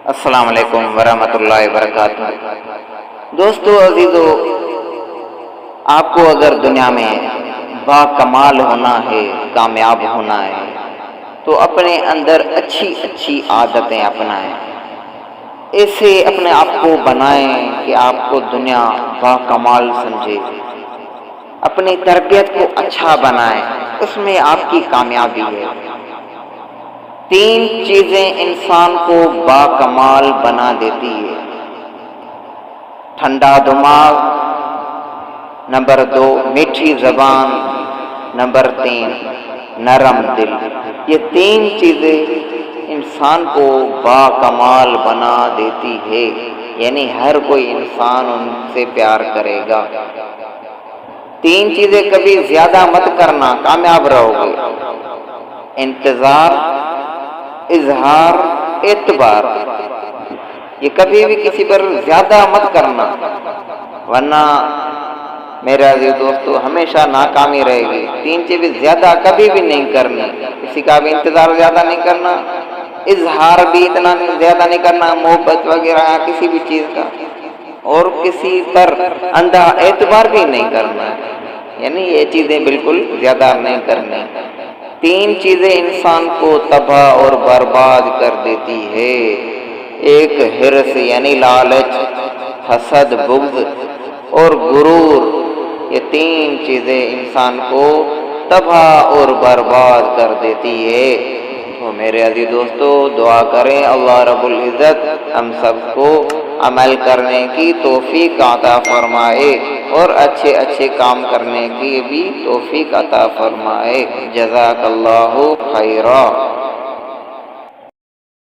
السلام علیکم ورحمۃ اللہ وبرکاتہ۔ دوستو عزیزو، آپ کو اگر دنیا میں با کمال ہونا ہے، کامیاب ہونا ہے، تو اپنے اندر اچھی عادتیں اپنائیں، ایسے اپنے آپ کو بنائیں کہ آپ کو دنیا با کمال سمجھے، اپنی تربیت کو اچھا بنائیں، اس میں آپ کی کامیابی ہے۔ تین چیزیں انسان کو با کمال بنا دیتی ہے: ٹھنڈا دماغ، نمبر 2 میٹھی زبان، نمبر 3 نرم دل۔ یہ تین چیزیں انسان کو با کمال بنا دیتی ہے، یعنی ہر کوئی انسان ان سے پیار کرے گا۔ تین چیزیں کبھی زیادہ مت کرنا، کامیاب رہو گے: انتظار، اظہار، اعتبار۔ یہ کبھی بھی کسی پر زیادہ مت کرنا، ورنہ میرے عزیز دوستو ہمیشہ ناکامی رہے گی۔ تین چیزیں زیادہ کبھی بھی نہیں کرنی، کسی کا بھی انتظار زیادہ نہیں کرنا، اظہار بھی اتنا زیادہ نہیں کرنا، محبت وغیرہ کسی بھی چیز کا، اور کسی پر اندھا اعتبار بھی نہیں کرنا، یعنی یہ چیزیں بالکل زیادہ نہیں کرنی۔ تین چیزیں انسان کو تباہ اور برباد کر دیتی ہے: ایک حرص یعنی لالچ، حسد، بغض اور غرور۔ یہ تین چیزیں انسان کو تباہ اور برباد کر دیتی ہے۔ تو میرے عزیز دوستو دعا کریں اللہ رب العزت ہم سب کو عمل کرنے کی توفیق عطا فرمائے اور اچھے کام کرنے کی بھی توفیق عطا فرمائے۔ جزاک اللہ خیرا۔